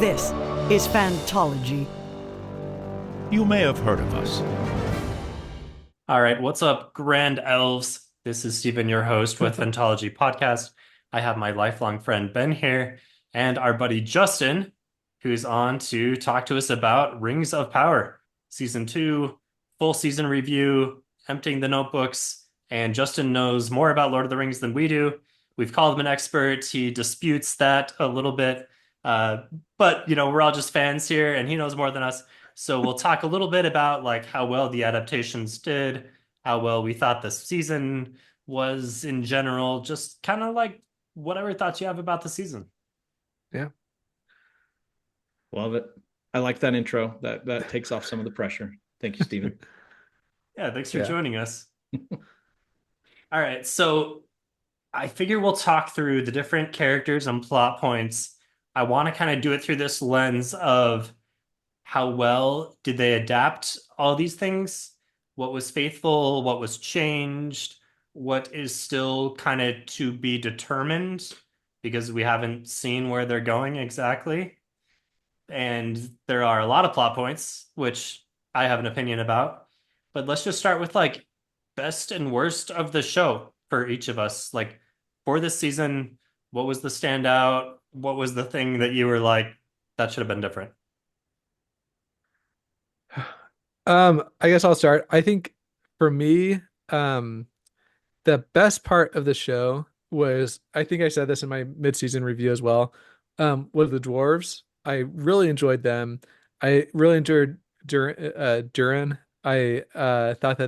This is Fantology. You may have heard of us. All right, what's up, Grand Elves? This is Stephen, your host with Fantology Podcast. I have my lifelong friend Ben here, and our buddy Justin, who's on to talk to us about Rings of Power, Season 2, full season review, emptying the notebooks, and Justin knows more about Lord of the Rings than we do. We've called him an expert. He disputes that a little bit, but we're all just fans here, and he knows more than us. So we'll talk a little bit about like how well the adaptations did, how well we thought the season was in general, just kind of like whatever thoughts you have about the season. Yeah. Love it. I like that intro. That takes off some of the pressure. Thank you, Stephen. Yeah, thanks for joining us. All right, so I figure we'll talk through the different characters and plot points. I want to kind of do it through this lens of how well did they adapt all these things? What was faithful? What was changed? What is still kind of to be determined because we haven't seen where they're going exactly. And there are a lot of plot points, which I have an opinion about. But let's just start with like best and worst of the show for each of us. Like for this season, what was the standout? What was the thing that you were like, that should have been different? I guess I'll start. I think for me, the best part of the show was, I think I said this in my mid-season review as well, was the dwarves. I really enjoyed them. I really enjoyed Durin. I thought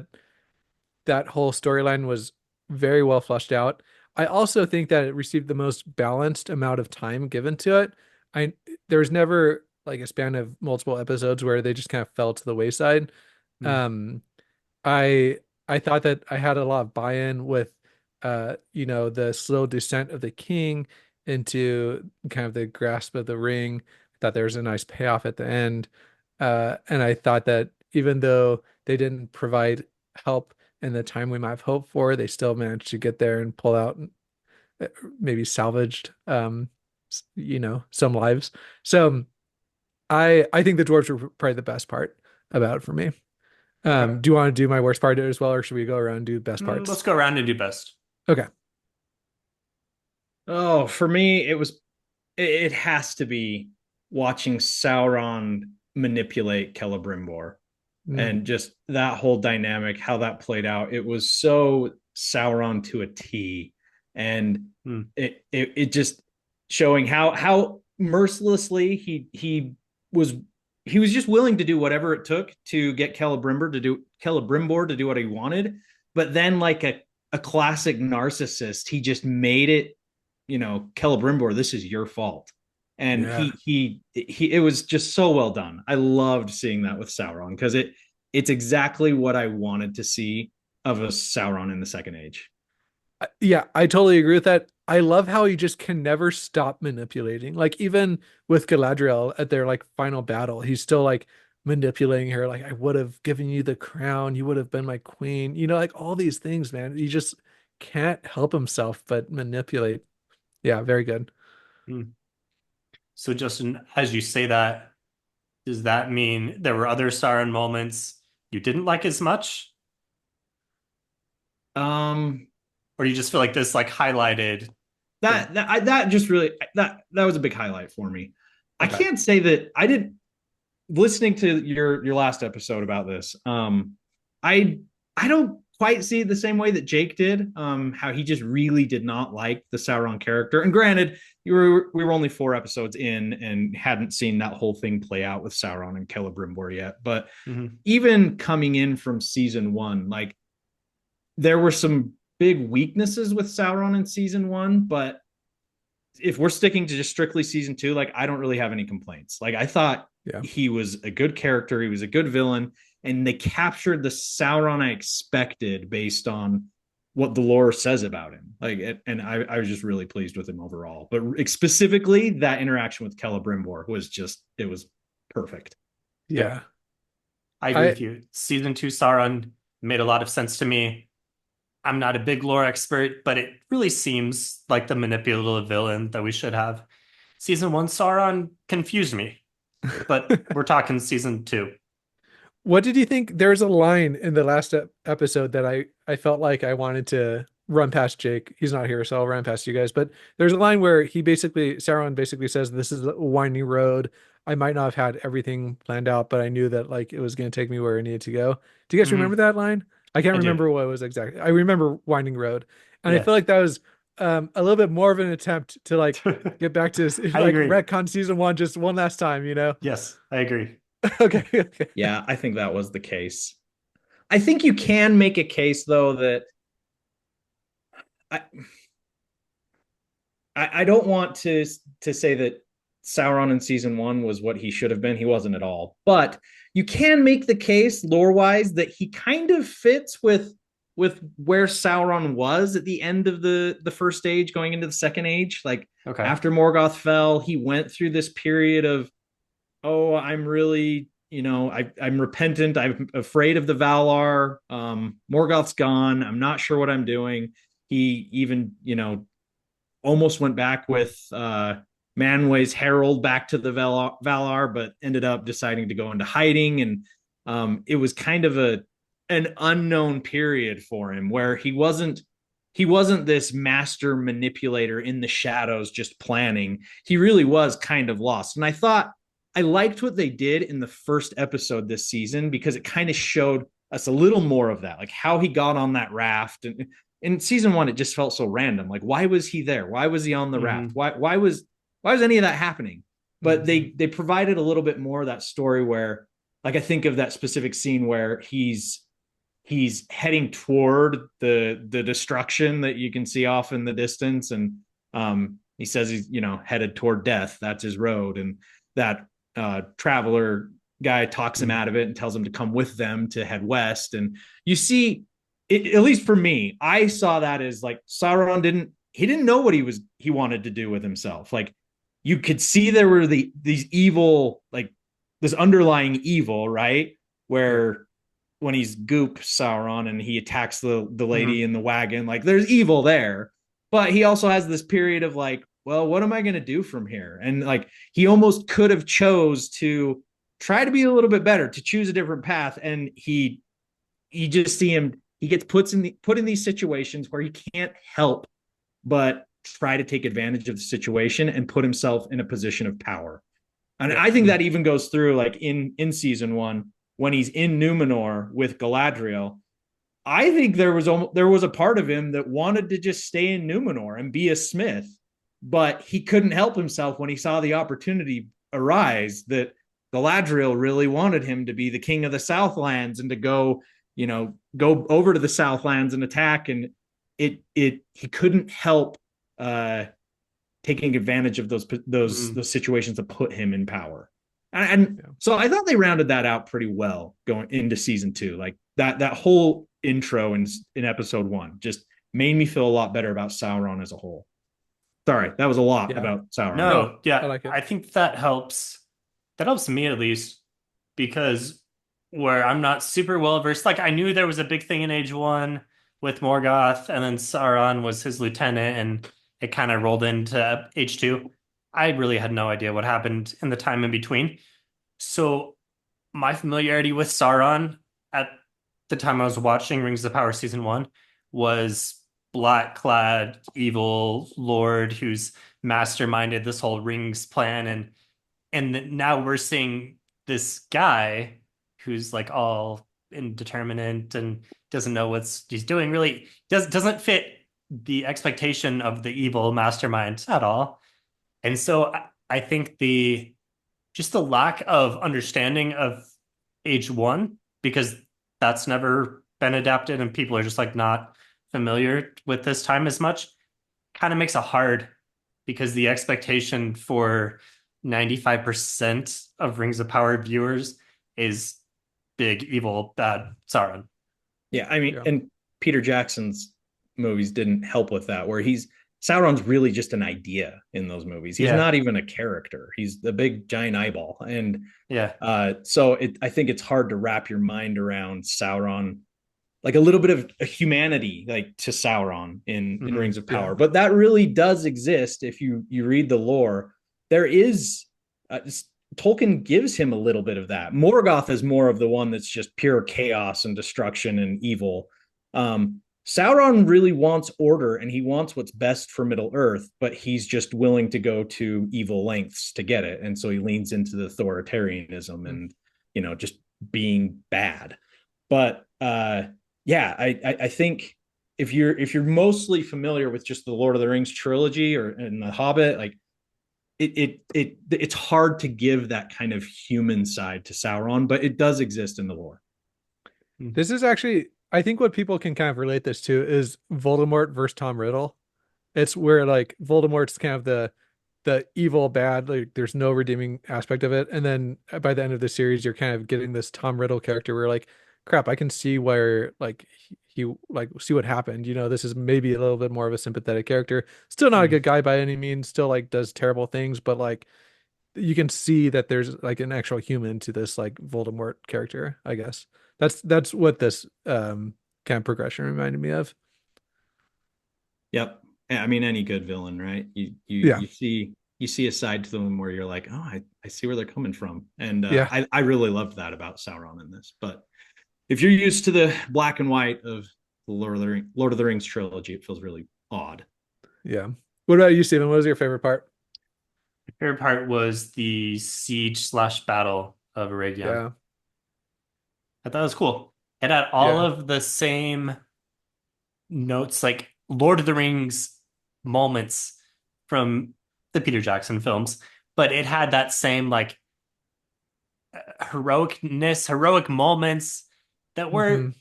that whole storyline was very well fleshed out. I also think that it received the most balanced amount of time given to it. I There was never like a span of multiple episodes where they just kind of fell to the wayside. Mm. Um, I I thought that I had a lot of buy-in with the slow descent of the king into kind of the grasp of the ring. I thought there was a nice payoff at the end. And I thought that even though they didn't provide help in the time we might have hoped for, they still managed to get there and pull out maybe salvaged some lives. So I think the dwarves were probably the best part about it for me. Okay. Do you want to do my worst part as well, or should we go around and do best parts? Let's go around and do best. Okay. Oh, for me, it has to be watching Sauron manipulate Celebrimbor Mm. and just that whole dynamic, how that played out. It was so Sauron to a T. And Mm. it just showing how mercilessly was he was just willing to do whatever it took to get Celebrimbor to do what he wanted. But then, like a classic narcissist, he just made it, Celebrimbor, this is your fault. And Yeah. he it was just so well done. I loved seeing that with Sauron because it's exactly what I wanted to see of a Sauron in the Second Age. Yeah, I totally agree with that. I love how he just can never stop manipulating. Like even with Galadriel at their like final battle, he's still like manipulating her. Like I would have given you the crown, you would have been my queen. Like all these things, man. He just can't help himself but manipulate. Yeah, very good. Mm. So Justin, as you say that, does that mean there were other Sauron moments you didn't like as much? Um, Or you just feel like this like highlighted that just really that was a big highlight for me. I Okay. can't say that I didn't listening to your last episode about this. I don't quite see it the same way that Jake did. How he just really did not like the Sauron character. And granted, we were only 4 episodes in and hadn't seen that whole thing play out with Sauron and Celebrimbor yet. But Mhm. even coming in from season one, like there were some big weaknesses with Sauron in season one, but if we're sticking to just strictly season two, like I don't really have any complaints. Like I thought Yeah. he was a good character, he was a good villain, and they captured the Sauron I expected based on what the lore says about him. Like, and I was just really pleased with him overall. But specifically, that interaction with Celebrimbor was just it was perfect. Yeah. I agree I with you. Season 2 Sauron made a lot of sense to me. I'm not a big lore expert, but it really seems like the manipulative villain that we should have. Season 1 Sauron confused me, but we're talking season 2. What did you think? There's a line in the last episode that I felt like I wanted to run past Jake. He's not here, so I'll run past you guys. But there's a line where Sauron basically says, "This is a winding road. I might not have had everything planned out, but I knew that like it was going to take me where I needed to go." Do you guys remember that line? I can't I do. remember what it was exactly. I remember winding road, and I Yeah. feel like that was a little bit more of an attempt to like get back to I like agree. retcon season 1 just one last time, you know? Yes, I agree. Okay, okay. Yeah, I think that was the case. I think you can make a case though that I I don't want to say that Sauron in season 1 was what he should have been. He wasn't at all. But you can make the case lore-wise that he kind of fits with where Sauron was at the end of the first age going into the second age. Like after Morgoth fell, he went through this period of, oh, I'm really, I'm repentant. I'm afraid of the Valar. Morgoth's gone. I'm not sure what I'm doing. He even, almost went back with Manway's herald back to the Valar, but ended up deciding to go into hiding. And it was kind of an unknown period for him where he wasn't this master manipulator in the shadows just planning. He really was kind of lost. And I thought I liked what they did in the first episode this season because it kind of showed us a little more of that, like how he got on that raft. And in season 1, it just felt so random. Like, why was he there? Why was he on the raft? Why was any of that happening? But they provided a little bit more of that story where, like, I think of that specific scene where he's heading toward the destruction that you can see off in the distance, and he says he's headed toward death. That's his road, and that traveler guy talks him out of it and tells him to come with them to head west. And you see, at least for me, I saw that as like Sauron didn't know what he wanted to do with himself. Like you could see there were these evil, like this underlying evil, right? Where when he's Goop Sauron and he attacks the lady in the wagon, like there's evil there. But he also has this period of like, well, what am I going to do from here? And like he almost could have chose to try to be a little bit better, to choose a different path. And he just see him, he gets put in these situations where he can't help but try to take advantage of the situation and put himself in a position of power. And I think that even goes through like in season 1 when he's in Numenor with Galadriel. I think there was a part of him that wanted to just stay in Numenor and be a smith, but he couldn't help himself when he saw the opportunity arise that Galadriel really wanted him to be the king of the Southlands and to go over to the Southlands and attack. And he couldn't help taking advantage of those situations to put him in power. And so I thought they rounded that out pretty well going into season 2. Like that whole intro in episode 1 just made me feel a lot better about Sauron as a whole. Sorry, that was a lot about Sauron. No, yeah, I like it. I think that helps. That helps me at least, because where I'm not super well versed, like I knew there was a big thing in Age 1 with Morgoth, and then Sauron was his lieutenant, and it kind of rolled into Age 2. I really had no idea what happened in the time in between. So my familiarity with Sauron at the time I was watching Rings of Power season 1 was black-clad evil lord who's masterminded this whole rings plan, and now we're seeing this guy who's like all indeterminate and doesn't know what he's doing, really doesn't fit the expectation of the evil mastermind at all. And so I think just the lack of understanding of Age 1, because that's never been adapted and people are just like not familiar with this time as much, kind of makes it hard, because the expectation for 95% of Rings of Power viewers is big, evil, bad Sauron. Yeah, I mean, and Peter Jackson's movies didn't help with that, where Sauron's really just an idea in those movies. He's not even a character. He's the big giant eyeball. And so I think it's hard to wrap your mind around Sauron, like a little bit of a humanity, like to Sauron in Rings of Power. But that really does exist if you read the lore. there is Tolkien gives him a little bit of that. Morgoth is more of the one that's just pure chaos and destruction and evil. Sauron really wants order and he wants what's best for Middle Earth, but he's just willing to go to evil lengths to get it. And so he leans into the authoritarianism and, just being bad. But yeah, I think if you're mostly familiar with just the Lord of the Rings trilogy or and the Hobbit, like it's hard to give that kind of human side to Sauron, but it does exist in the lore. This is actually, I think what people can kind of relate this to is Voldemort versus Tom Riddle. It's where like Voldemort's kind of the evil bad, like there's no redeeming aspect of it. And then by the end of the series, you're kind of getting this Tom Riddle character where like, crap, I can see where like he like see what happened. This is maybe a little bit more of a sympathetic character. Still not a good guy by any means, still like does terrible things, but like you can see that there's like an actual human to this like Voldemort character, I guess. That's what this kind of progression reminded me of. Yep. I mean, any good villain, right? Yeah. You see a side to them where you're like, oh, I see where they're coming from. And Yeah. I really loved that about Sauron in this. But if you're used to the black and white of the Lord of the Rings trilogy, it feels really odd. Yeah. What about you, Steven? What was your favorite part? My favorite part was the siege/battle of Aragon. Yeah. I thought it was cool. It had all of the same notes, like Lord of the Rings moments from the Peter Jackson films, but it had that same like heroic moments that were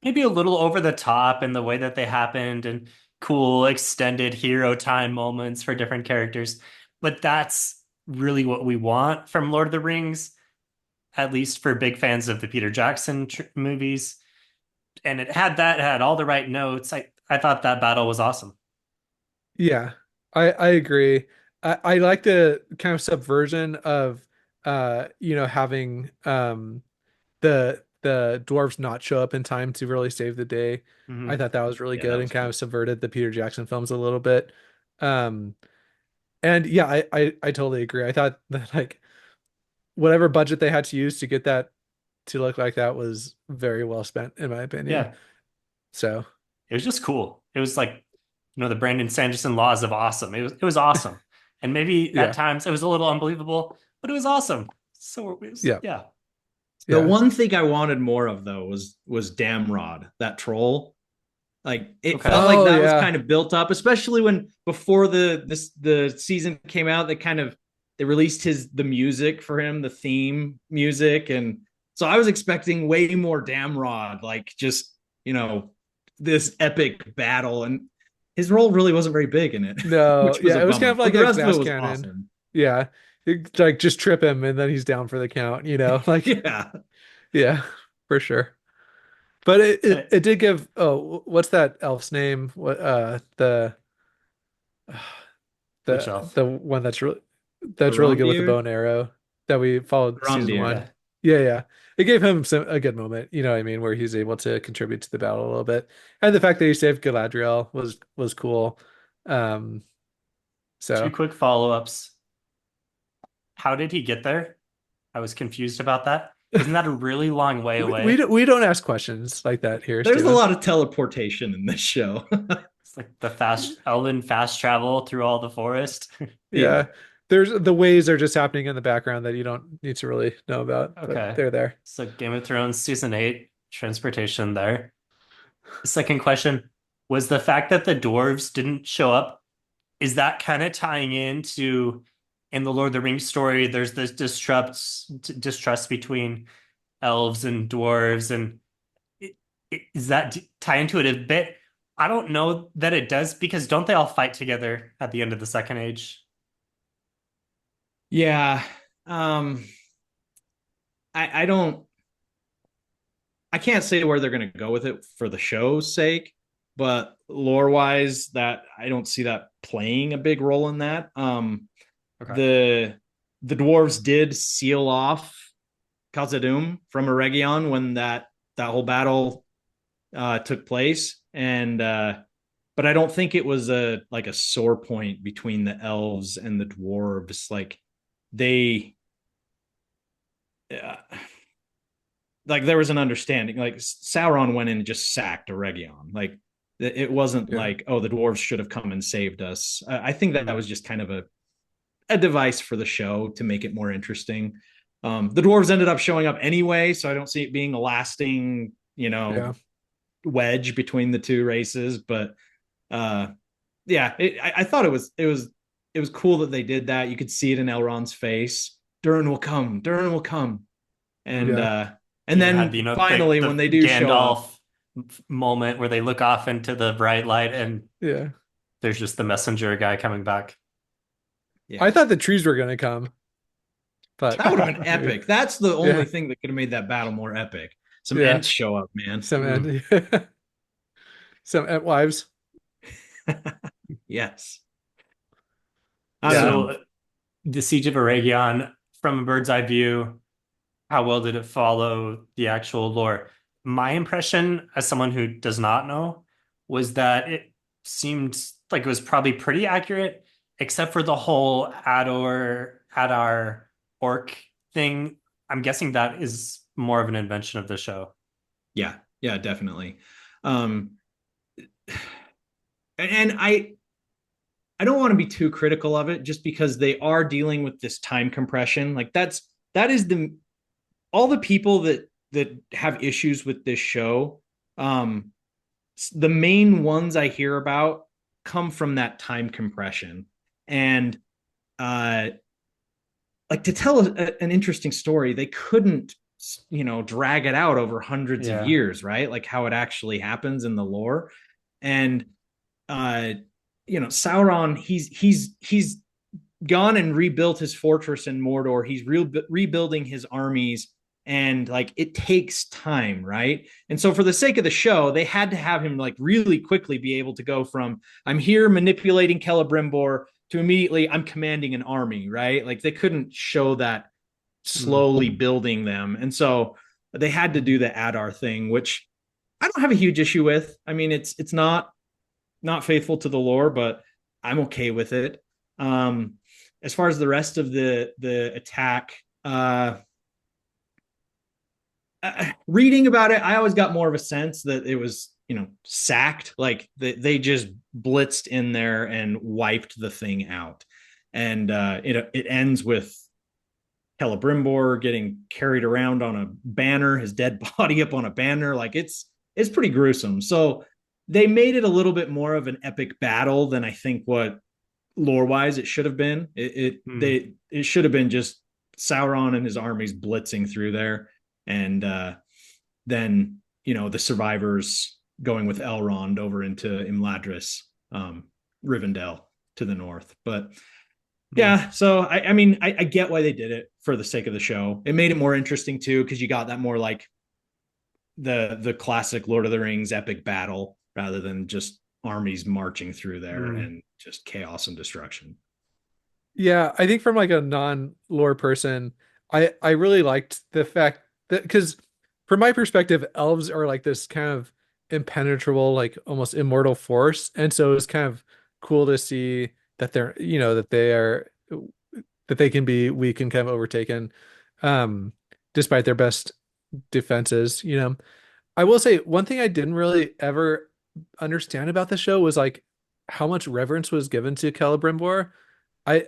maybe a little over the top in the way that they happened and cool extended hero time moments for different characters. But that's really what we want from Lord of the Rings, at least for big fans of the Peter Jackson movies. And it had all the right notes. I thought that battle was awesome. Yeah, I agree. I like the kind of subversion of having the dwarves not show up in time to really save the day. I thought that was really Yeah, good that and was kind cool. of subverted the Peter Jackson films a little bit. Um and yeah, I totally agree. I thought that like whatever budget they had to use to get that to look like that was very well spent in my opinion. Yeah, So, it was just cool. It was like, the Brandon Sanderson laws of awesome. It was awesome. And maybe at yeah. times it was a little unbelievable, but it was awesome. So Yeah. yeah. The Yeah. one thing I wanted more of though was Damrod, that troll. Like it Okay. felt like Oh, that was yeah. kind of built up, especially when before the season came out, they released the music for him, the theme music, and so I was expecting way more Damrod, like just this epic battle, and his role really wasn't very big in it, No, which was yeah, a it was kind bummer. of But like the a rest of it glass was cannon. awesome. Yeah. Like just trip him and then he's down for the count, like Yeah, yeah, for sure. But it, Uh, it, it did give what's that elf's name? What which the elf? the one that's really good with the bow Arondir, and arrow that we followed season Arondir. one. Yeah. Yeah, yeah. It gave him a good moment, you know what I mean, where he's able to contribute to the battle a little bit. And the fact that he saved Galadriel was cool. Um Two so quick follow-ups. How did he get there? I was confused about that. Isn't that a really long way away? we don't ask questions like that here, There's a Steven. lot of teleportation in this show. It's like the elven fast travel through all the forest. Yeah. There's the ways are just happening in the background that you don't need to really know about, but Okay. they're there. So Game of Thrones season 8, transportation there. Second question, was the fact that the dwarves didn't show up, is that kind of tying into in the Lord of the Rings story, there's this distrust between elves and dwarves, and is that tie into it a bit? I don't know that it does because don't they all fight together at the end of the Second Age? Yeah. I don't I can't say where they're going to go with it for the show's sake, but lore wise, that I don't see that playing a big role in that. Okay. The dwarves did seal off Khazad-dûm from Eregion when that whole battle took place, and but I don't think it was a like a sore point between the elves and the dwarves. Like they, uh, like there was an understanding. Like Sauron went in and just sacked Eregion. Like it wasn't like, oh, the dwarves should have come and saved us. I think that was just kind of a device for the show to make it more interesting. The dwarves ended up showing up anyway, so I don't see it being a lasting, wedge between the two races. But I thought it was cool that they did that. You could see it in Elrond's face. Durin will come. Durin will come. And then had, finally, the when they do show up, moment where they look off into the bright light and there's just the messenger guy coming back. Yeah. I thought the trees were going to come, but that would have been epic. That's the only thing that could have made that battle more epic. Some Ents show up, man. Some Ent wives. Yes. So the Siege of Eregion, from a bird's eye view, how well did it follow the actual lore? My impression, as someone who does not know, was that it seemed like it was probably pretty accurate, except for the whole Adar orc thing. I'm guessing that is more of an invention of the show. Yeah, definitely. And I don't want to be too critical of it just because they are dealing with this time compression. Like that is all the people that have issues with this show. The main ones I hear about come from that time compression. And like to tell an interesting story, they couldn't, drag it out over hundreds of years, right? Like how it actually happens in the lore. And Sauron, he's gone and rebuilt his fortress in Mordor. He's rebuilding his armies, and like it takes time, right? And so for the sake of the show, they had to have him like really quickly be able to go from I'm here manipulating Celebrimbor to immediately I'm commanding an army, right? Like they couldn't show that slowly building them. And so they had to do the Adar thing, which I don't have a huge issue with. I mean, it's not faithful to the lore, but I'm okay with it. As far as the rest of the attack, reading about it, I always got more of a sense that it was, sacked. Like they just blitzed in there and wiped the thing out. And it ends with Celebrimbor getting carried around on a banner, his dead body up on a banner. Like it's pretty gruesome. So they made it a little bit more of an epic battle than I think what lore wise it should have been. It should have been just Sauron and his armies blitzing through there. And then, the survivors going with Elrond over into Imladris, Rivendell to the north. But so I mean, I get why they did it for the sake of the show. It made it more interesting too, because you got that more like the classic Lord of the Rings epic battle rather than just armies marching through there and just chaos and destruction. Yeah, I think from like a non-lore person, I really liked the fact that, because from my perspective, elves are like this kind of impenetrable, like almost immortal force. And so it's kind of cool to see that they're, that they can be weak and kind of overtaken, despite their best defenses. I will say one thing I didn't really ever understand about the show was like how much reverence was given to Celebrimbor. I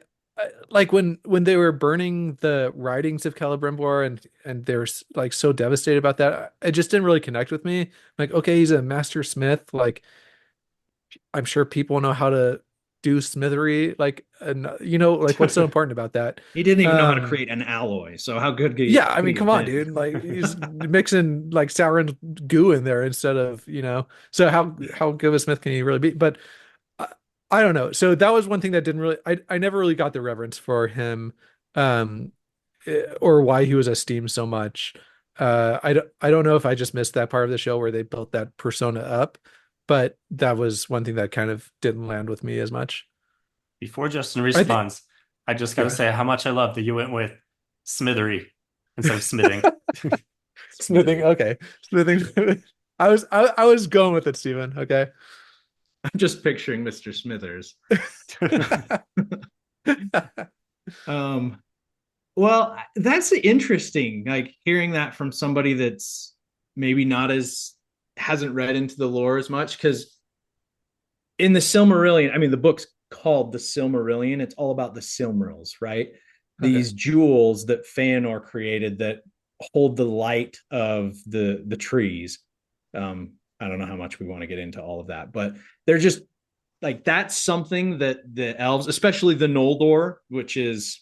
like when they were burning the writings of Celebrimbor and they're like so devastated about that. It just didn't really connect with me. Like, okay, he's a master smith. Like, I'm sure people know how to do smithery. Like, and like what's so important about that? He didn't even know how to create an alloy. So how good could he? Yeah, I mean, come on, dude. Like he's mixing like Sauron's goo in there instead of, So how good of a smith can he really be? But I don't know. So that was one thing that didn't really, I never really got the reverence for him, or why he was esteemed so much. I don't know if I just missed that part of the show where they built that persona up, but that was one thing that kind of didn't land with me as much. Before Justin responds, I just got to say how much I love that you went with smithery instead of smithing. Smithing, okay. Smithing. I was going with it, Steven. Okay. I'm just picturing Mr. Smithers. Um, well, that's interesting. Like hearing that from somebody that's maybe not as hasn't read into the lore as much, because in the Silmarillion, I mean, the book's called the Silmarillion. It's all about the Silmarils, right? Okay. These jewels that Feanor created that hold the light of the trees. I don't know how much we want to get into all of that, but they're just like that's something that the elves, especially the Noldor, which is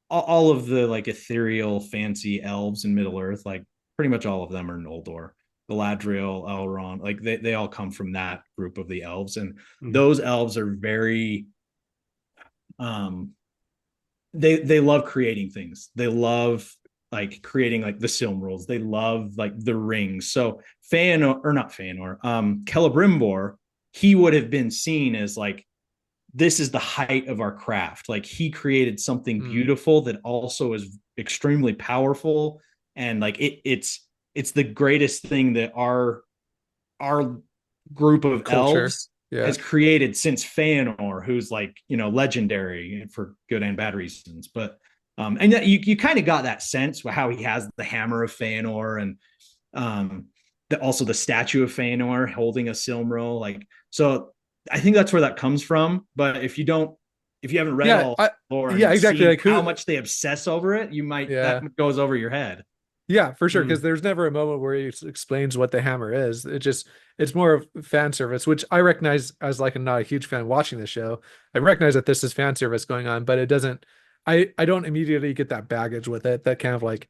all of the like ethereal, fancy elves in Middle Earth, like pretty much all of them are Noldor. Galadriel, Elrond, like they all come from that group of the elves, and those elves are very they love creating things. They love like creating like the Silmarils. They love like the rings. So Feanor or not Feanor, Celebrimbor, he would have been seen as like this is the height of our craft. Like he created something beautiful that also is extremely powerful, and like it's the greatest thing that our group of Culture. elves Yeah. has created since Feanor, who's like legendary for good and bad reasons. But and you kind of got that sense how he has the hammer of Feanor, and also the statue of Feanor holding a Silmaril. Like so, I think that's where that comes from. But if you haven't read all lore and exactly. Like how much they obsess over it, you might that goes over your head. Yeah, for sure. Because there's never a moment where he explains what the hammer is. It's more of fan service, which I recognize as like not a huge fan watching the show. I recognize that this is fan service going on, but it doesn't. I don't immediately get that baggage with it. That kind of like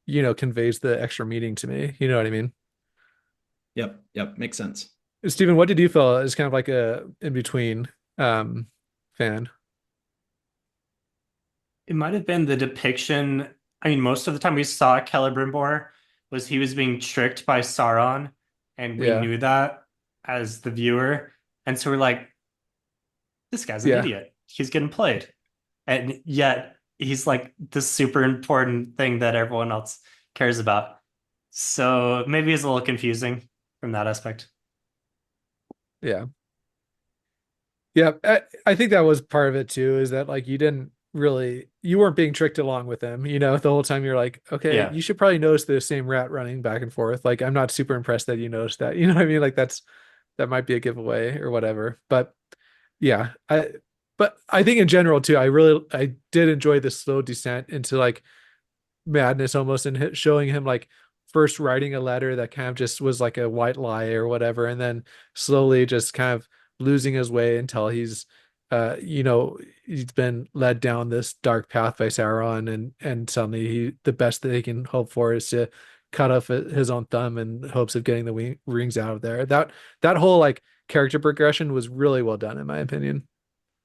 conveys the extra meaning to me. You know what I mean? Yep, makes sense. Stephen, what did you feel is kind of like a in between fan? It might have been the depiction. I mean, most of the time we saw Celebrimbor was he was being tricked by Sauron, and we knew that as the viewer. And so we're like, this guy's an idiot. He's getting played. And yet he's like this super important thing that everyone else cares about. So maybe it's a little confusing from that aspect. Yeah. I think that was part of it too, is that like you weren't being tricked along with them, the whole time you're like, okay, you should probably notice the same rat running back and forth. Like, I'm not super impressed that you noticed that, you know what I mean? Like that might be a giveaway or whatever. But yeah, but I think in general too, I did enjoy the slow descent into like madness almost, and showing him like first writing a letter that kind of just was like a white lie or whatever, and then slowly just kind of losing his way until he's he's been led down this dark path by Sauron, and suddenly the best that he can hope for is to cut off his own thumb in hopes of getting the rings out of there. That whole like character progression was really well done in my opinion.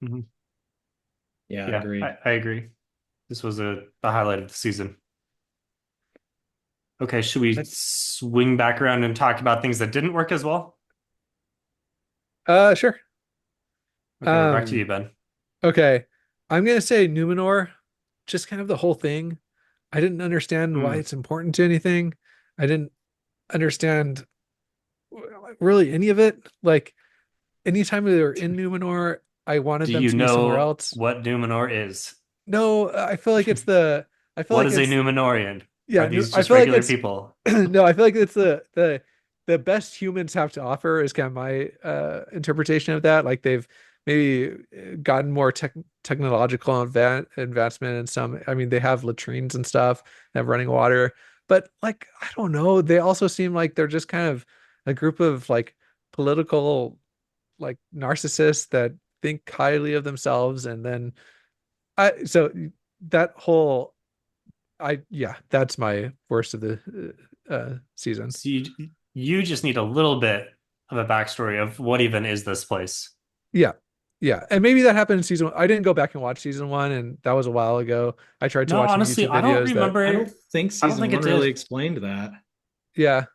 Mm-hmm. Yeah, agreed. I agree. This was the highlight of the season. Okay, should we swing back around and talk about things that didn't work as well? Sure. Okay, we're back to you, Ben. Okay. I'm gonna say Numenor, just kind of the whole thing. I didn't understand why it's important to anything. I didn't understand really any of it. Like anytime they were in Numenor, I wanted them to be somewhere else. What Numenor is? No, I feel like what is a Numenorian? Yeah, are these just regular people? No, I feel like it's the best humans have to offer is kind of my interpretation of that. Like they've maybe gotten more technological advancement in some. I mean, they have latrines and stuff, they have running water, but like I don't know. They also seem like they're just kind of a group of like political like narcissists that think highly of themselves, and then so that whole that's my worst of the season. So you just need a little bit of a backstory of what even is this place. Yeah, and maybe that happened in season 1. I didn't go back and watch season 1, and that was a while ago. I tried to watch honestly, YouTube videos. I don't remember. I don't think season 1 really explained that. Yeah.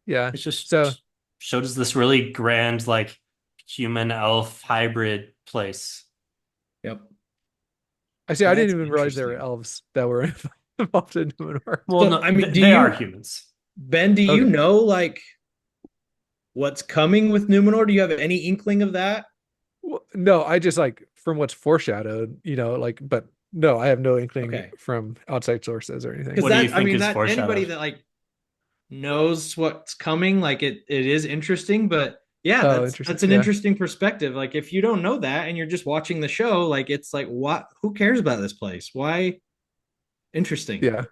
It's just showed us this really grand, like human elf hybrid place. Yep. I didn't even realize there were elves that were involved in Numenor. Well, no, I mean, they are humans. Ben, do you know like what's coming with Numenor? Do you have any inkling of that? No, I just like from what's foreshadowed, like, but no, I have no inkling Okay. from outside sources or anything. Because What do you that, I think mean, is that anybody foreshadowed? that like knows what's coming, like it is interesting, but yeah, Oh, that's interesting. an Yeah. interesting perspective. Like if you don't know that and you're just watching the show, like it's like what who cares about this place? Why? Interesting. Yeah.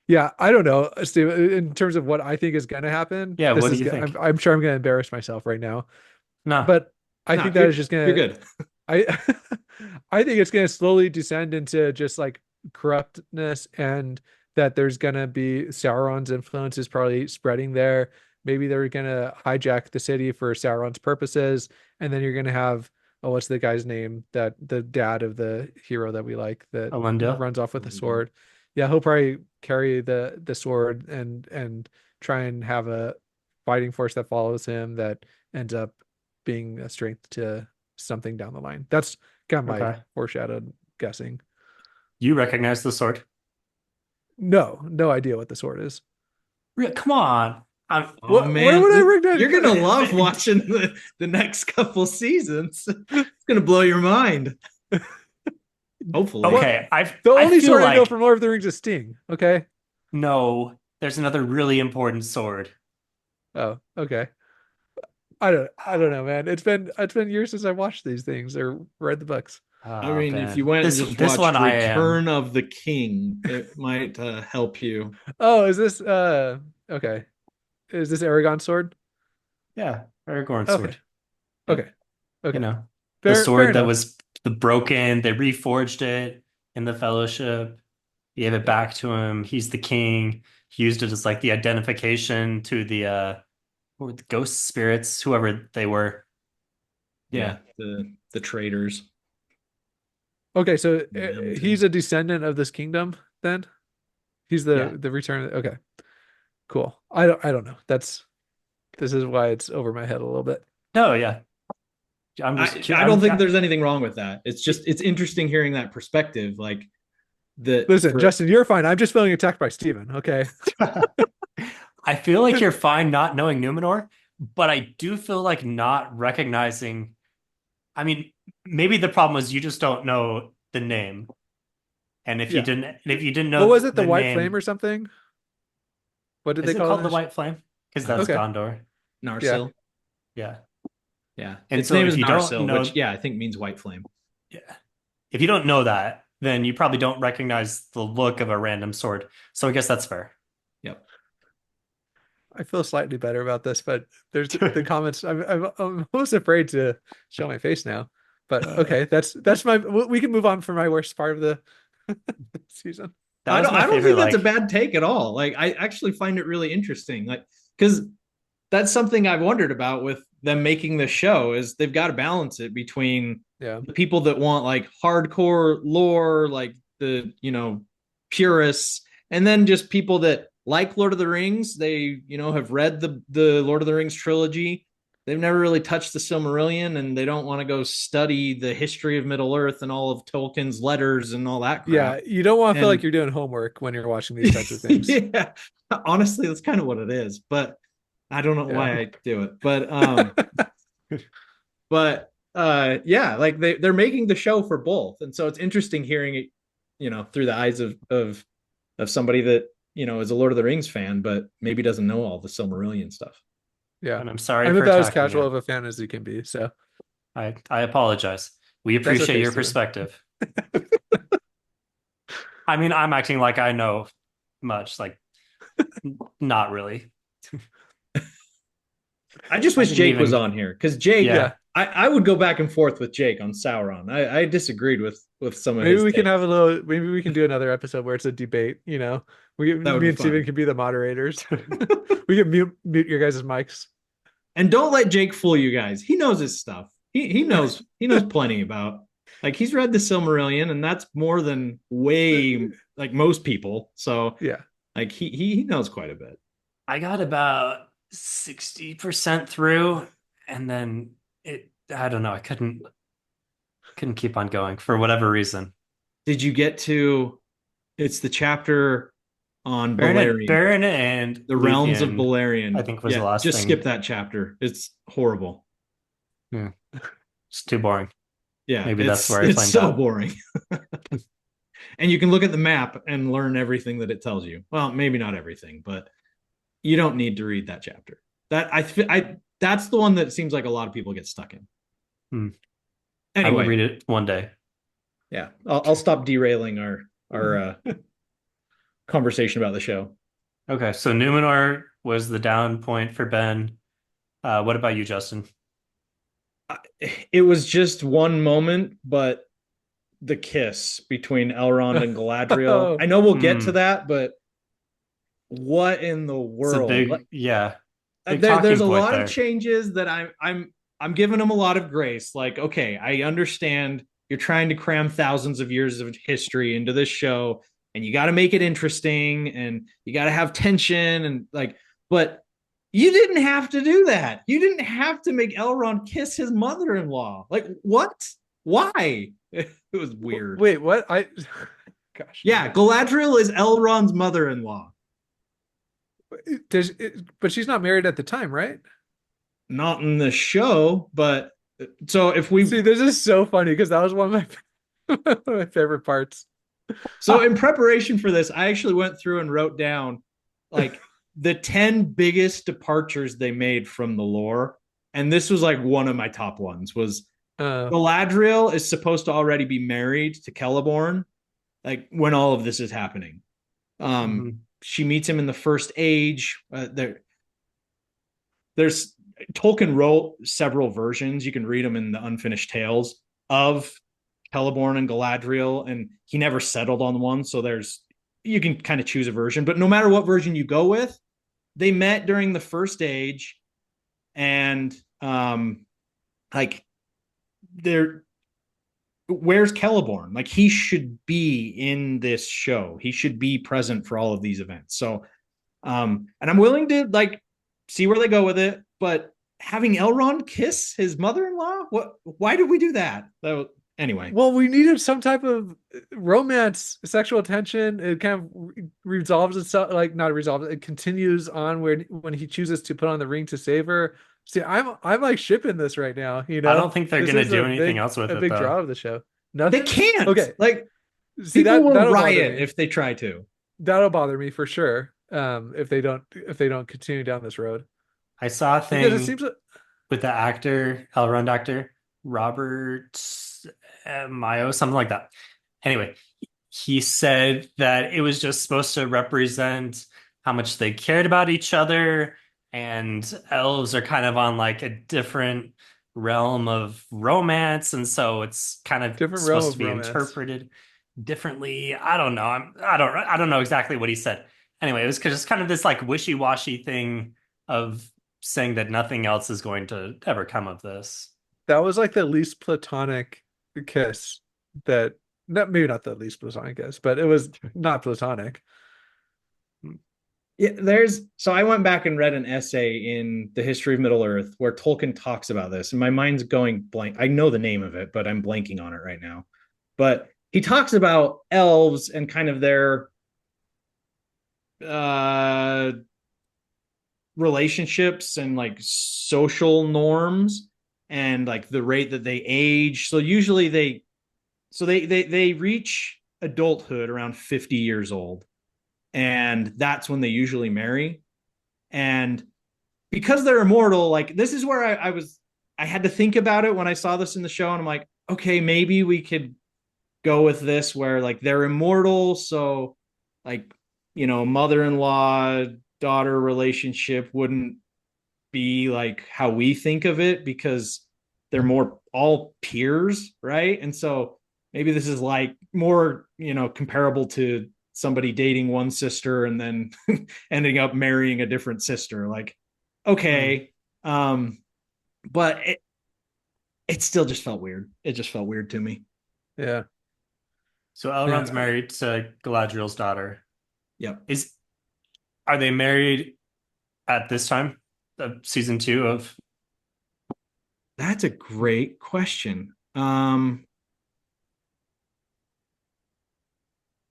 Yeah. I don't know, Steve, in terms of what I think is going to happen. Yeah, This what do is, you I'm, think? I'm sure I'm going to embarrass myself right now, No. but I No, think that is just you're going to, good. I, I think it's going to slowly descend into just like corruptness and that there's going to be Sauron's influence is probably spreading there. Maybe they're going to hijack the city for Sauron's purposes. And then you're going to have, oh, what's the guy's name? That the dad of the hero that we like that Elendil? runs off with the sword. Yeah, he'll probably carry the sword and try and have a fighting force that follows him that ends up being a strength to something down the line. That's kind of my Okay. foreshadowed guessing. You recognize the sword? No idea what the sword is. Come on. I'm Oh Where man, would I recognize? you're gonna love watching the next couple seasons. It's gonna blow your mind. Hopefully. What? okay. The I only feel sword I know like from Lord of the Rings is Sting. Okay. no, there's another really important sword. Oh, okay. I don't know, man. It's been years since I watched these things or read the books. I Oh mean, if you man. went and just This one watched I am. Return of the King, it might help you. Oh, is this okay? Is this Aragon's sword? Yeah, Aragorn's Okay. sword. Yeah. Okay. You Okay. know, the Fair sword that enough. was the broken, they reforged it in the Fellowship. He gave it Yeah. back to him. He's the king. He used it as like the identification to the what were the ghost spirits, whoever they were. Yeah, Yeah. the traders. Okay, so Them too. he's a descendant of this kingdom then? He's Yeah. the return. Okay. Cool. I don't know. This is why it's over my head a little bit. No, yeah. I'm just I don't think there's anything wrong with that. It's just it's interesting hearing that perspective. Like the Listen, for Justin, you're fine. I'm just feeling attacked by Steven. Okay. I feel like you're fine not knowing Numenor, but I do feel like not recognizing. I mean, maybe the problem was you just don't know the name. And Yeah. if you didn't What know was it? The the White Flame name, or something? What did is they it call it called in the the White Flame? Because that's Okay. Gondor. Yeah. Narsil. Yeah. Yeah. And Its so name is if you don't Narsil, which know, yeah, I think means white flame. yeah, if you don't know that, then you probably don't recognize the look of a random sword. So I guess that's fair. Yep. I feel slightly better about this, but there's the comments. I'm almost afraid to show my face now. But okay, that's my. We can move on from my worst part of the season. That was my I don't favorite, think that's a like, bad take at all. Like I actually find it really interesting. Like because that's something I've wondered about with them making the show is they've got to balance it between Yeah. the people that want like hardcore lore, like the purists, and then just people that like Lord of the Rings. They have read the Lord of the Rings trilogy. They've never really touched the Silmarillion, and they don't want to go study the history of Middle Earth and all of Tolkien's letters and all that crap. Yeah, you don't want to feel like And you're doing homework when you're watching these types of things. yeah, honestly, that's kind of what it is. But I don't know Yeah. why I do it. But yeah, like they're making the show for both. And so it's interesting hearing it, through the eyes of somebody that, is a Lord of the Rings fan, but maybe doesn't know all the Silmarillion stuff. Yeah. and I'm sorry I'm for about as attacking casual you. of a fan as you can be, so I apologize. We that's appreciate okay, your Steven. perspective. I mean, I'm acting like I know much, like not really. I just I wish didn't Jake was even, on here because Jake, yeah. Yeah. I would go back and forth with Jake on Sauron. I disagreed with some of Maybe his we can takes. have a little maybe we can do another episode where it's a debate, That would Me be and Steven fun. can be the moderators. We can mute your guys' mics. And don't let Jake fool you guys. He knows his stuff. He knows plenty about, like, he's read the Silmarillion, and that's more than way like most people. So Yeah. like he knows quite a bit. I got about 60% through, and then I don't know, I couldn't keep on going for whatever reason. Did you get to, it's the chapter on Baron, Balerion, Baron and the realms of Luthien, Balerion. I think was the Yeah, last just thing. skip that chapter. It's horrible. Yeah. It's too boring. Yeah, Maybe that's where I it's flamed so out. boring. And you can look at the map and learn everything that it tells you. Well, maybe not everything, but you don't need to read that chapter. That's the one that seems like a lot of people get stuck in. Hmm. I will Anyway, read it one day. yeah, I'll stop derailing our conversation about the show. Okay, so Numenor was the down point for Ben. What about you, Justin? It was just one moment, but the kiss between Elrond and Galadriel. I know we'll get to Hmm. that, but what in the It's a world? big, yeah, big There's talking a point lot of there. changes that I'm giving them a lot of grace. Like, okay, I understand you're trying to cram thousands of years of history into this show, and you got to make it interesting, and you got to have tension, and like, but you didn't have to do that. You didn't have to make Elrond kiss his mother-in-law. Like, what? Why? It was weird. Wait, what? Gosh. Yeah, Galadriel is Elrond's mother-in-law. But she's not married at the time, right? Not in the show, but so if we See, this is so funny because that was one of my favorite parts. so in preparation for this, I actually went through and wrote down like the 10 biggest departures they made from the lore. And this was like one of my top ones was Uh, Galadriel is supposed to already be married to Celeborn, like when all of this is happening. Mhm. She meets him in the first age. There's Tolkien wrote several versions. You can read them in the Unfinished Tales of Celeborn and Galadriel, and he never settled on one. So you can kind of choose a version, but no matter what version you go with, they met during the first age, and like they're where's Celeborn? Like he should be in this show. He should be present for all of these events. So and I'm willing to like see where they go with it, but having Elrond kiss his mother-in-law, why did we do that? Anyway. well, we needed some type of romance, sexual tension. It kind of resolves itself, like not resolves. It continues on where when he chooses to put on the ring to save her. See, I'm like shipping this right now. I don't think they're This gonna is do anything else with a it big though. draw of the show. They Nothing. can't. Okay. Like See people will that'll bother riot me. if they try to. That'll bother me for sure. If they don't continue down this road, I saw a because it thing seems like with the actor, Elrond actor, Robert Mayo, something like that. Anyway, he said that it was just supposed to represent how much they cared about each other, and elves are kind of on like a different realm of romance, and so it's kind of different realm supposed to of be romance. interpreted differently. I don't know. I don't know exactly what he said. Anyway, it was just kind of this like wishy-washy thing of saying that nothing else is going to ever come of this. That was like the least platonic kiss that not maybe not the least platonic kiss, but it was not platonic. Yeah, so I went back and read an essay in the History of Middle Earth where Tolkien talks about this, and my mind's going blank. I know the name of it, but I'm blanking on it right now. But he talks about elves and kind of their uh relationships and like social norms and like the rate that they age. So usually they reach adulthood around 50 years old, and that's when they usually marry. And because they're immortal, like this is where I had to think about it when I saw this in the show, and I'm like, okay, maybe we could go with this where like they're immortal, so like mother-in-law daughter relationship wouldn't be like how we think of it because they're more all peers, right? And so maybe this is like more comparable to somebody dating one sister and then ending up marrying a different sister. Like, okay, but it still just felt weird. It just felt weird to me. Yeah. So Elrond's Yeah. married to Galadriel's daughter. Yep. Are they married at this time of season 2 of? That's a great question.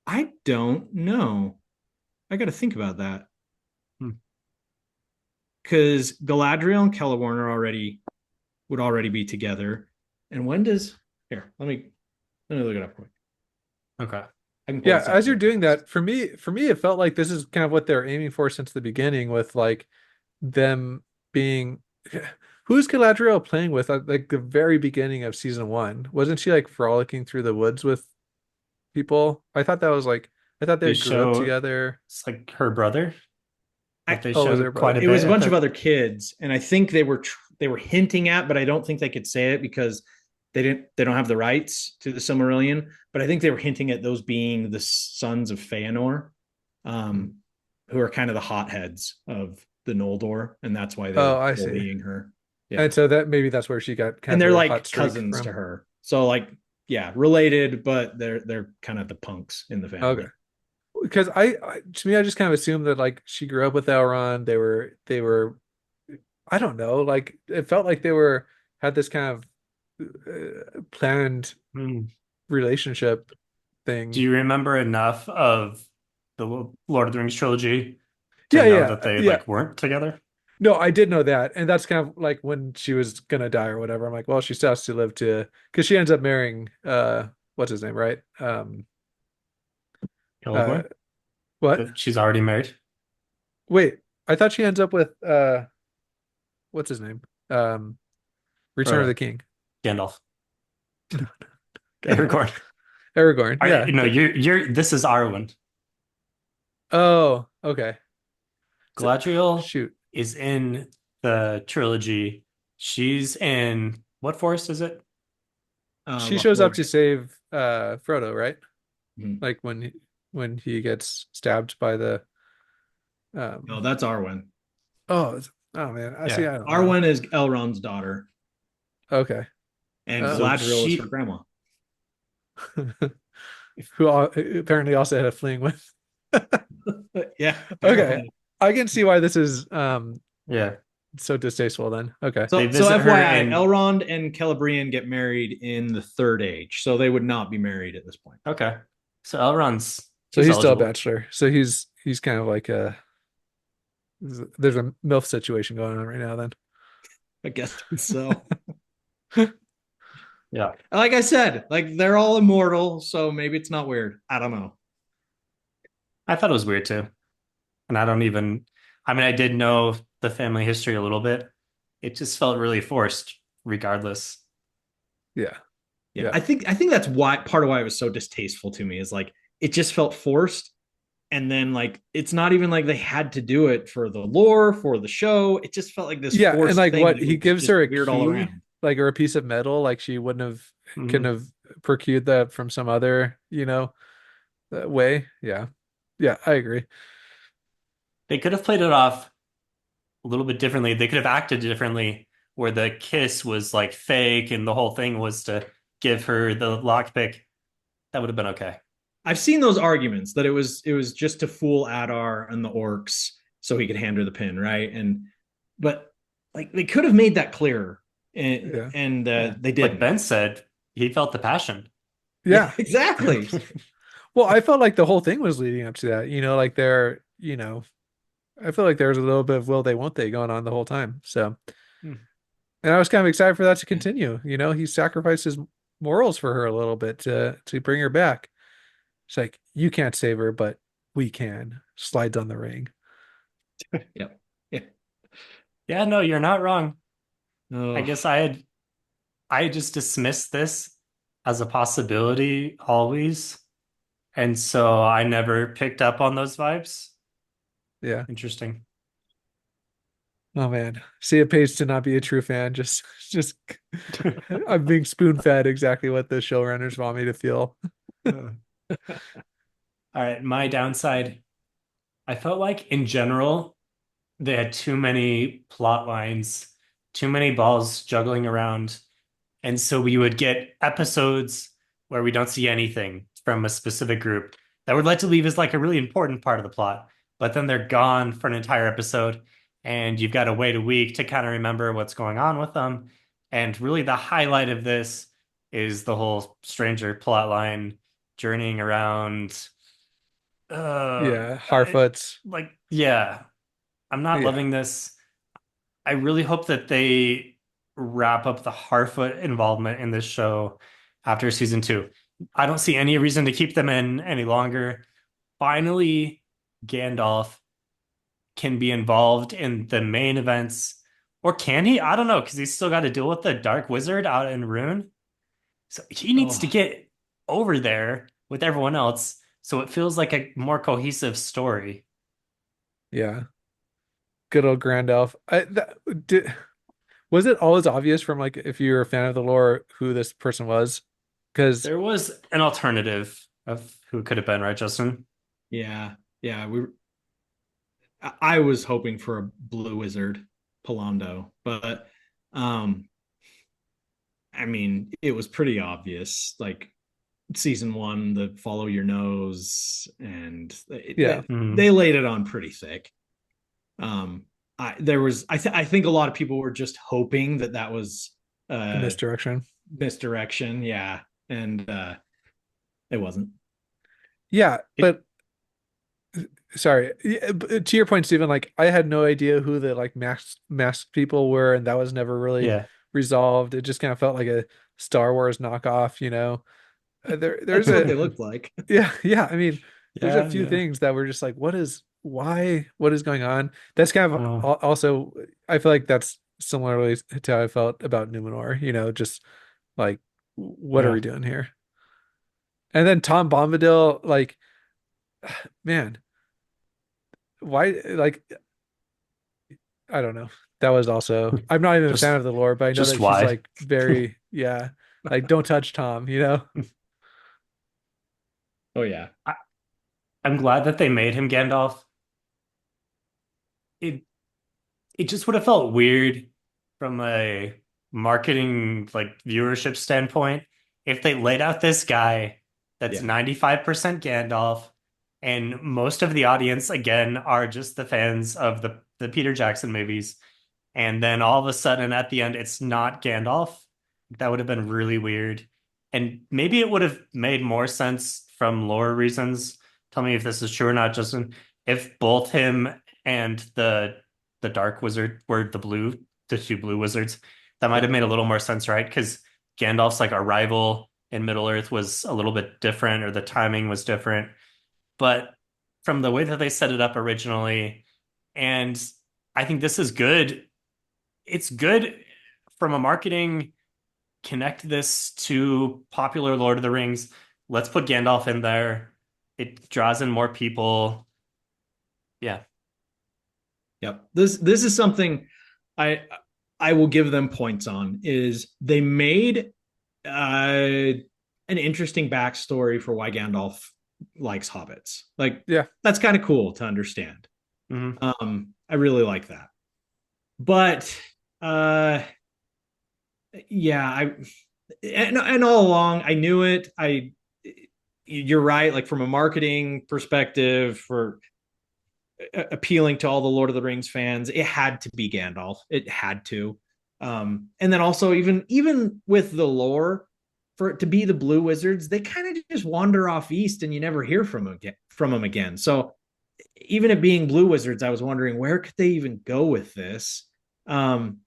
I don't know. I got to think about that Hmm. because Galadriel and Celeborn are already would already be together. And when does here? Let me look it up quick. Okay. I can pull Yeah, this up as you're real doing fast. that, for me, it felt like this is kind of what they're aiming for since the beginning, with like them being who's Galadriel playing with at like the very beginning of season one? Wasn't she like frolicking through the woods with people? I thought that was like I thought They they grew up show together. it's like her brother that I, they Oh, was show there quite brother? a it was bit a at bunch of the other kids, and I think they were hinting at, but I don't think they could say it because they don't have the rights to the Silmarillion. But I think they were hinting at those being the sons of Feanor, um, who are kind of the hotheads of the Noldor, and that's why they were Oh, I see. bullying her. Yeah, And so that maybe that's where she got and kind of they're her hot like streak cousins to from. her. So like, yeah, related, but they're kind of the punks in the Okay. family. Because to me, I just kind of assumed that like she grew up with Elrond. They were I don't know, like it felt like they were had this kind of planned Hmm. relationship Do thing. you remember enough of the Lord of the Rings trilogy to Yeah, know yeah, that they yeah. like weren't together? No, I did know that, and that's kind of like when she was gonna die or whatever. I'm like, well, she still has to live to, because she ends up marrying what's his name, right? Uh, Celeborn? what? She's already married. Wait, I thought she ends up with what's his name? Um, Return of the Frodo. King. Gandalf. Gandalf. Aragorn. Aragorn. Yeah. No, you're this is Arwen. Oh, okay. So, Galadriel shoot. is in the trilogy. She's in what forest is it? She shows up Lothlorien. to save Frodo, right? Mhm. Like when he gets stabbed by the No, um that's Arwen. oh man, I see, Yeah. I don't know. Arwen is Elrond's daughter, Okay. and Oh. So Galadriel is her she grandma. Apparently also had a fling with. Yeah, Okay. apparently. I can see why this is yeah. so distasteful then. Okay. They So visit her FYI, in Elrond and Celebrian get married in the Third Age, so they would not be married at this point. okay. So Elrond's So he's he's still a eligible. bachelor. So he's kind of like there's a MILF situation going on right now then. I guess so. Yeah. Like I said, like they're all immortal, so maybe it's not weird. I don't know. I thought it was weird too. And I don't even I mean I did know the family history a little bit. It just felt really forced regardless. Yeah. Yeah, Yeah. I think that's why part of why it was so distasteful to me is like it just felt forced, and then like it's not even like they had to do it for the lore for the show. It just felt like this Yeah, and forced like thing what that he was gives just her a weird all key, around. like or a piece of metal, like she wouldn't have couldn't Mhm. have procured that from some other, way. Yeah. Yeah, I agree. They could have played it off a little bit differently. They could have acted differently where the kiss was like fake and the whole thing was to give her the lockpick. That would have been okay. I've seen those arguments that it was just to fool Adar and the orcs so he could hand her the pin, right? And but like they could have made that clearer, Yeah. Yeah. they Like didn't. Ben said, he felt the passion. Yeah, Yeah. exactly. Well, I felt like the whole thing was leading up to that, like I feel like there was a little bit of will they won't they going on the whole time. So, Hmm. and I was kind of excited for that to continue. He sacrificed his morals for her a little bit to bring her back. It's like you can't save her, but we can. Slides on the ring. Yep. Yeah. Yeah, no, you're not wrong. I Oh, guess I just dismissed this as a possibility always. And so I never picked up on those vibes. Yeah. Interesting. Oh man. See, it pays to not be a true fan. Just I'm being spoon fed exactly what the showrunners want me to feel. All right, my downside, I felt like in general, they had too many plot lines, too many balls juggling around. And so we would get episodes where we don't see anything from a specific group that were led to leave as like a really important part of the plot, but then they're gone for an entire episode, and you've got to wait a week to kind of remember what's going on with them. And really, the highlight of this is the whole stranger plot line journeying around Yeah, I, Harfoots. like, yeah, I'm not Yeah, loving this. I really hope that they wrap up the Harfoot involvement in this show after season two. I don't see any reason to keep them in any longer. Finally, Gandalf can be involved in the main events. Or can he? I don't know, because he's still got to deal with the Dark Wizard out in Rune. So he needs to Oh, get over there with everyone else so it feels like a more cohesive story. yeah. Good old Grandalf. Was it always obvious from like if you were a fan of the lore who this person was? Because There was an alternative of who it could have been, right, Justin? yeah, yeah. I was hoping for a blue wizard, Palando, but um, I mean, it was pretty obvious. Like season one, the follow your nose, and yeah, Mhm. they laid it on pretty thick. There was, I think a lot of people were just hoping that that was a uh misdirection. misdirection, yeah, and it wasn't. Yeah, It, but sorry. To your point, Stephen, like I had no idea who the like masked people were, and that was never really yeah. resolved. It just kind of felt like a Star Wars knockoff, you know. There's That's what a they looked like. yeah, yeah. I mean, there's a Yeah, few yeah. things that were just like, what is going on? That's kind of Well, also, I feel like that's similarly to how I felt about Numenor, you know, just like, what are we yeah. doing here? And then Tom Bombadil, like, man, why, like, I don't know. That was also, I'm not even a fan Just of the lore, but I know just that she's why? like very, yeah, like, don't touch Tom, you know? Oh yeah. I, I'm glad that they made him Gandalf. It it just would have felt weird from a marketing like viewership standpoint if they laid out this guy that's Yeah. 95% Gandalf and most of the audience again are just the fans of the Peter Jackson movies and then all of a sudden at the end it's not Gandalf. That would have been really weird. And maybe it would have made more sense from lore reasons. Tell me if this is true or not, Justin. If both him and the Dark Wizard were the two blue wizards, that might Yeah. have made a little more sense, right? Because Gandalf's like arrival in Middle Earth was a little bit different, or the timing was different. But from the way that they set it up originally, and I think this is good. It's good from a marketing, connect this to popular Lord of the Rings. Let's put Gandalf in there. It draws in more people. Yeah. Yep. This is something I I will give them points on is they made an interesting backstory for why Gandalf likes hobbits. Like Yeah. that's kind of cool to understand. Mhm. I really like that. But uh yeah, and all along I knew it. You're right, like from a marketing perspective for appealing to all the Lord of the Rings fans, it had to be Gandalf. It had to. And then also even with the lore, for it to be the Blue Wizards, they kind of just wander off east, and you never hear from them again. So even it being Blue Wizards, I was wondering where could they even go with this. Um,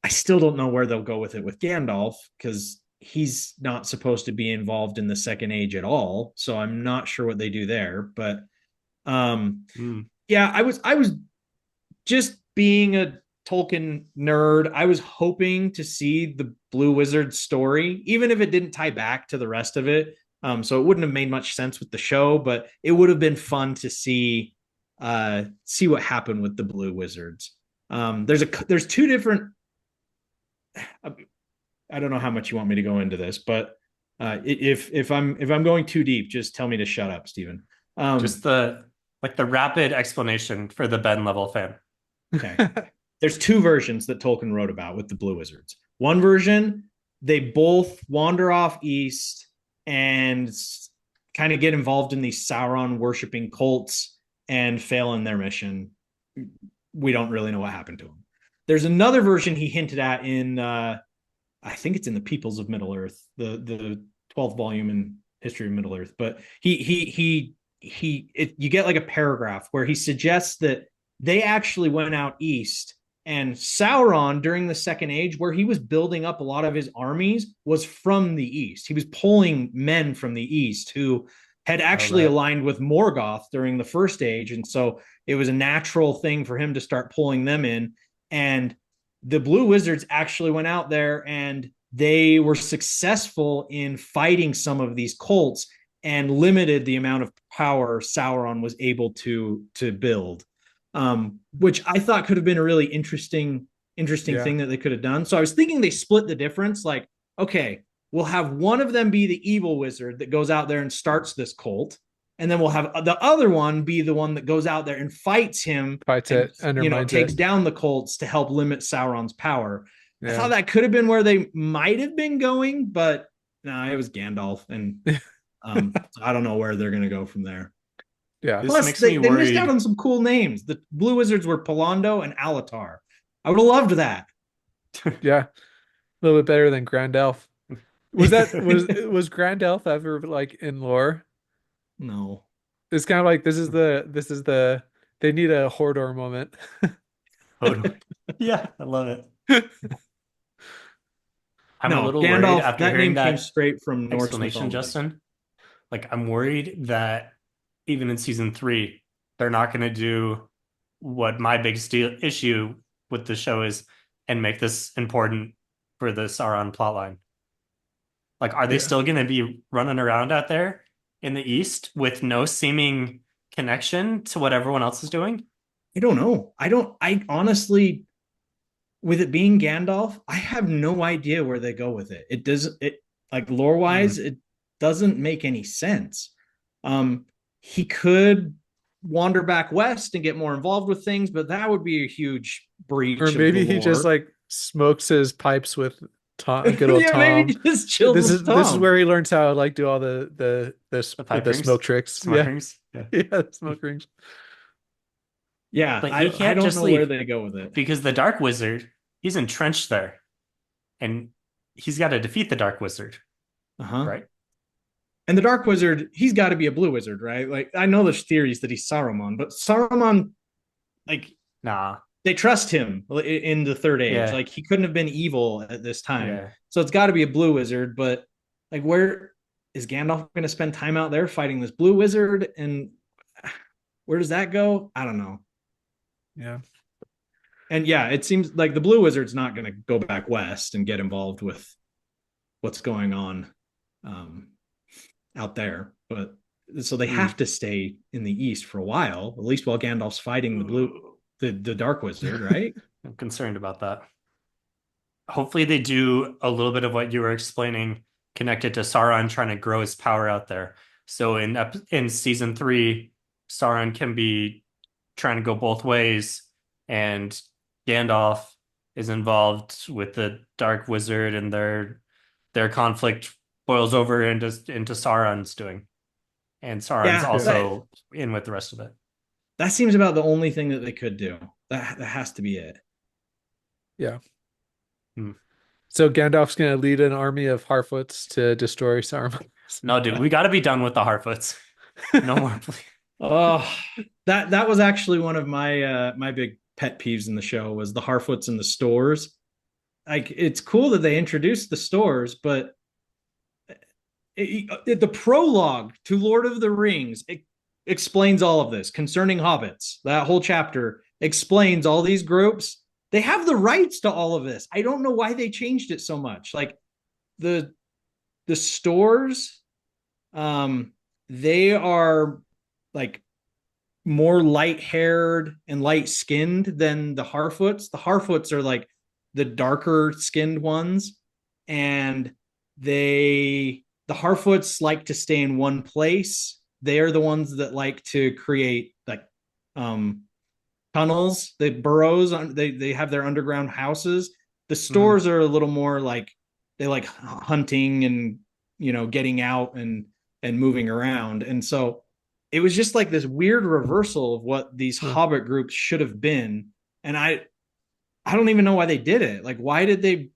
I still don't know where they'll go with it with Gandalf because he's not supposed to be involved in the Second Age at all. So I'm not sure what they do there, but um, Mm. yeah, I was just being a Tolkien nerd. I was hoping to see the Blue Wizard story, even if it didn't tie back to the rest of it. So it wouldn't have made much sense with the show, but it would have been fun to see what happened with the Blue Wizards. There's two different. I don't know how much you want me to go into this, but if I'm going too deep, just tell me to shut up, Stephen. Just the rapid explanation for the Ben level fan. Okay. There's two versions that Tolkien wrote about with the Blue Wizards. One version, they both wander off east and kind of get involved in these Sauron worshiping cults and fail in their mission. We don't really know what happened to them. There's another version he hinted at in I think it's in the Peoples of Middle Earth, the 12th volume in History of Middle Earth. But he you get like a paragraph where he suggests that they actually went out east, and Sauron during the Second Age, where he was building up a lot of his armies, was from the east. He was pulling men from the east who had actually aligned with Morgoth during the First Age, and so it was a natural thing for him to start pulling them in. And the Blue Wizards actually went out there and they were successful in fighting some of these cults and limited the amount of power Sauron was able to build, which I thought could have been a really interesting thing that they could have done. So I was thinking they split the difference. Like, okay, we'll have one of them be the evil wizard that goes out there and starts this cult, and then we'll have the other one be the one that goes out there and fights him, takes down the cults to help limit Sauron's power. I thought that could have been where they might have been going, but no, it was Gandalf, and I don't know where they're going to go from there. Yeah. Plus, they missed out on some cool names. The Blue Wizards were Polando and Alatar. I would have loved that. Yeah, a little bit better than Grand Elf. Was Grand Elf ever like in lore? No. It's kind of like this is the they need a Hodor moment. Yeah, I love it. I'm a little Gandalf, worried after hearing that came straight from Norse explanation, mythology. Justin. Like, I'm worried that even in season 3, they're not going to do what my biggest issue with the show is and make this important for the Sauron plotline. Like, are they still going to be running around out there in the East with no seeming connection to what everyone else is doing? I don't know. I honestly, with it being Gandalf, I have no idea where they go with it. Like lore wise, it doesn't make any sense. He could wander back west and get more involved with things, but that would be a huge breach. Or maybe he just like smokes his pipes with Tom, good old Tom. Maybe he just chills with Tom. This is where he learns how to like do all the smoke tricks. Smoke rings. Yeah, smoke rings. Yeah, but I don't know where they go with it. Because the Dark Wizard, he's entrenched there. And he's got to defeat the Dark Wizard. Right? And the Dark Wizard, he's got to be a Blue Wizard, right? Like, I know there's theories that he's Saruman, but Saruman, like, they trust him in the Third Age. Yeah. Like, he couldn't have been evil at this time. Yeah. So it's got to be a Blue Wizard, but like, where is Gandalf going to spend time out there fighting this Blue Wizard? And where does that go? I don't know. Yeah. And yeah, it seems like the Blue Wizard's not going to go back west and get involved with what's going on out there. But so they have to stay in the East for a while, at least while Gandalf's fighting the Dark Wizard, right? I'm concerned about that. Hopefully they do a little bit of what you were explaining connected to Sauron trying to grow his power out there. So in season 3, Sauron can be trying to go both ways, and Gandalf is involved with the Dark Wizard, and their conflict boils over into Sauron's doing, and Sauron's also in with the rest of it. That seems about the only thing that they could do. That has to be it. Yeah. So Gandalf's gonna lead an army of Harfoots to destroy Saruman. No, dude, we got to be done with the Harfoots. No more, please. Oh, that was actually one of my my big pet peeves in the show was the Harfoots in the stores. Like, it's cool that they introduced the stores, but the prologue to Lord of the Rings explains all of this concerning hobbits. That whole chapter explains all these groups. They have the rights to all of this. I don't know why they changed it so much. Like the stores, they are like more light-haired and light-skinned than the Harfoots. The Harfoots are like the darker skinned ones, and the Harfoots like to stay in one place. They are the ones that like to create like tunnels, the burrows. They have their underground houses. The stores are a little more like they like hunting and getting out and moving around. And so it was just like this weird reversal of what these Hobbit groups should have been. And I don't even know why they did it. Like, why did they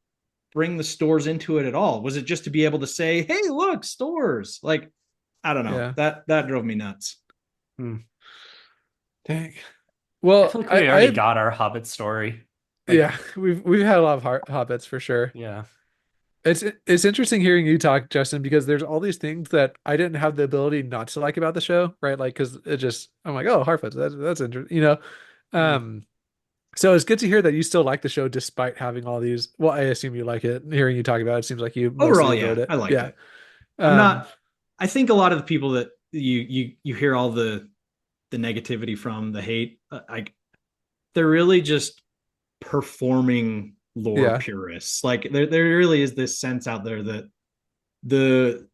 bring the stores into it at all? Was it just to be able to say, hey, look, stores? Like, I don't know. Yeah. That drove me nuts. Hmm. Dang. I Well, feel like we already got our Hobbit story. Like, yeah, we've had a lot of hobbits for sure. yeah. It's interesting hearing you talk, Justin, because there's all these things that I didn't have the ability not to like about the show, right? Like, because it just I'm like, oh, Harfoot, that's interesting, you know. Hmm. Um, so it's good to hear that you still like the show despite having all these. Well, I assume you like it. Hearing you talk about it, seems like you mostly Overall, enjoyed yeah, it. I liked Yeah. it. I'm Um, not. I think a lot of the people that you hear all the negativity from, the hate, like they're really just performing lore yeah. purists. Like there really is this sense out there that the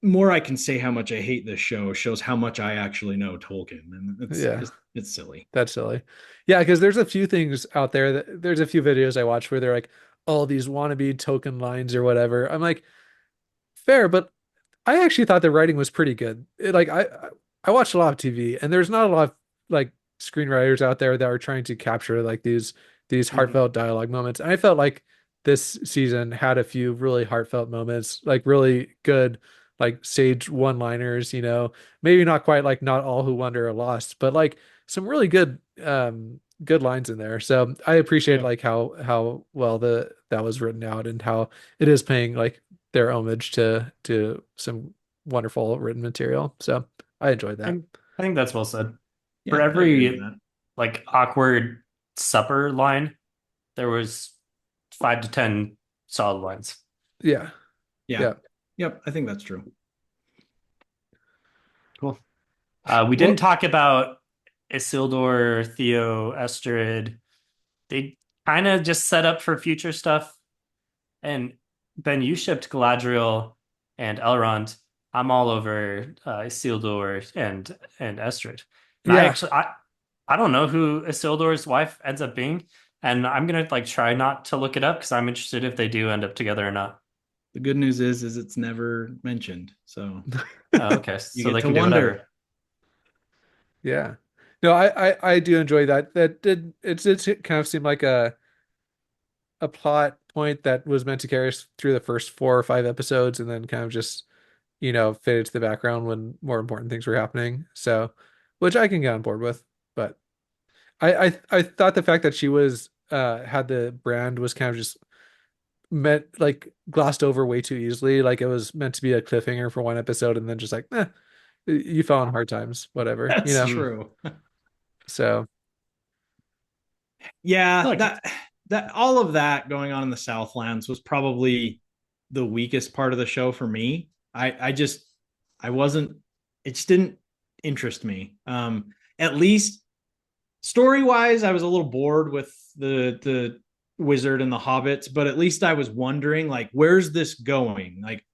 more I can say how much I hate this show shows how much I actually know Tolkien, and Yeah. it's silly. That's silly. Yeah, because there's a few things out there that there's a few videos I watch where they're like, all these wannabe token lines or whatever. I'm like, fair, but I actually thought the writing was pretty good. I watched a lot of TV, and there's not a lot of like screenwriters out there that are trying to capture like these Mhm. heartfelt dialogue moments. And I felt like this season had a few really heartfelt moments, like really good, like sage one-liners, you know, maybe not quite like not all who wander are lost, but like some really good lines in there. So I appreciate Yeah. like how well the that was written out and how it is paying like their homage to some wonderful written material. So I enjoyed that. I think that's well said. For Yeah, I agree with every that. like awkward supper line, there was 5 to 10 solid lines. Yeah. Yeah. Yeah. Yep, I think that's true. Cool. We didn't Well, talk about Isildur, Theo, Estrid. They kind of just set up for future stuff. And Ben, you shipped Galadriel and Elrond. I'm all over Isildur and Estrid. And yeah. I don't know who Isildur's wife ends up being, and I'm gonna like try not to look it up because I'm interested if they do end up together or not. The good news is it's never mentioned, so Oh, okay, you so get they to can do wonder. whatever. Yeah. No, I do enjoy that. That did it kind of seemed like a plot point that was meant to carry us through the first 4 or 5 episodes and then kind of just, you know, faded to the background when more important things were happening. So, which I can get on board with. But I thought the fact that she was had the brand was kind of just meant like glossed over way too easily. Like it was meant to be a cliffhanger for 1 episode and then just like, you fell on hard times, whatever, you That's know. Hmm. true. So Yeah, Like that all of that going on in the Southlands was probably the weakest part of the show for me. I just I wasn't it just didn't interest me. At least story wise, I was a little bored with the wizard and the hobbits, but at least I was wondering like where's this going? Like,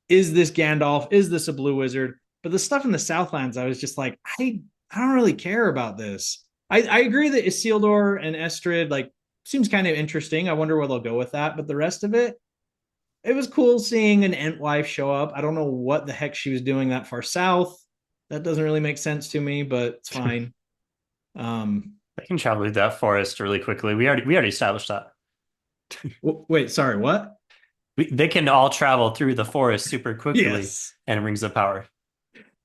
is this Gandalf? Is this a blue wizard? But the stuff in the Southlands, I was just like, I don't really care about this. I agree that Isildur and Estrid like seems kind of interesting. I wonder where they'll go with that. But the rest of it, it was cool seeing an Entwife show up. I don't know what the heck she was doing that far south. That doesn't really make sense to me, but it's fine. Um, they can travel through that forest really quickly. We already established that. wait, sorry, what? They can all travel through the forest super quickly Yes. and rings of power.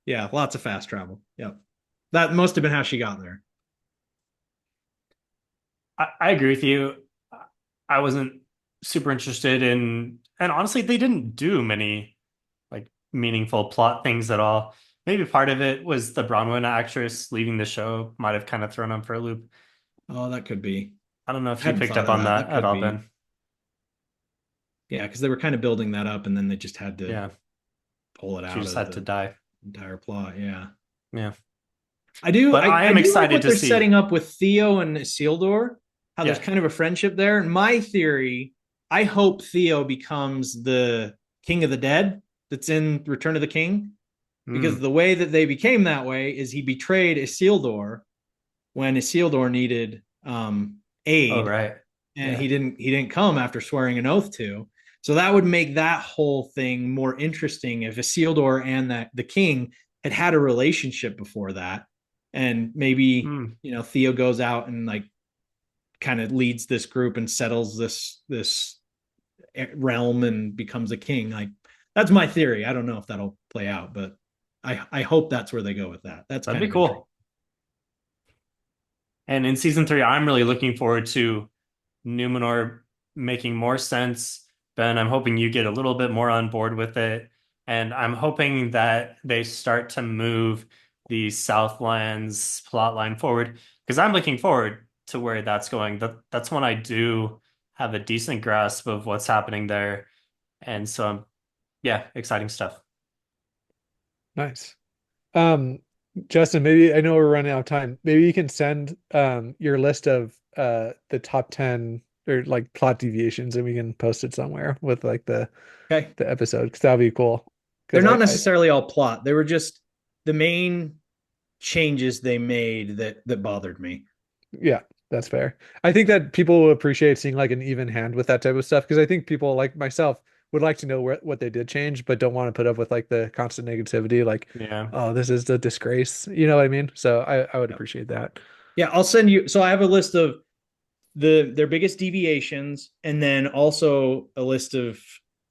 Yeah, lots of fast travel. Yep. That must have been how she got there. I agree with you. I wasn't super interested in, and honestly, they didn't do many like meaningful plot things at all. Maybe part of it was the Bronwyn actress leaving the show might have kind of thrown them for a loop. Oh, that could be. I don't know I if you hadn't picked thought up of on that. that That at could all, be. Ben. Yeah, because they were kind of building that up and then they just had to Yeah, pull it she out just of had to the die. entire plot. Yeah. Yeah, I do but I I am do like excited what to they're see. setting up with Theo and Isildur, how there's Yeah. kind of a friendship there. And my theory, I hope Theo becomes the king of the dead that's in Return of the King. Because Mm. the way that they became that way is he betrayed Isildur when Isildur needed Oh, aid, right. and Yeah. he didn't come after swearing an oath to. So that would make that whole thing more interesting if Isildur and that the king had had a relationship before that, and maybe Mm. Theo goes out and like kind of leads this group and settles this realm and becomes a king. Like that's my theory. I don't know if that'll play out, but I hope that's where they go with that. That's That'd kind be of intriguing. cool. And in season 3, I'm really looking forward to Numenor making more sense. Ben, I'm hoping you get a little bit more on board with it. And I'm hoping that they start to move the Southlands plotline forward because I'm looking forward to where that's going. That's when I do have a decent grasp of what's happening there. And so, yeah, exciting stuff. Nice. Um, Justin, maybe I know we're running out of time. Maybe you can send your list of the top 10 or like plot deviations and we can post it somewhere with like Okay. the episode because that'd be cool. They're Because not necessarily all plot. They were just the main changes they made that bothered me. Yeah, that's fair. I think that people will appreciate seeing like an even hand with that type of stuff because I think people like myself would like to know what they did change, but don't want to put up with like the constant negativity, like, Yeah. oh, this is a disgrace. You know what I mean? So I would Yep. appreciate that. Yeah, I'll send you. So I have a list of their biggest deviations, and then also a list of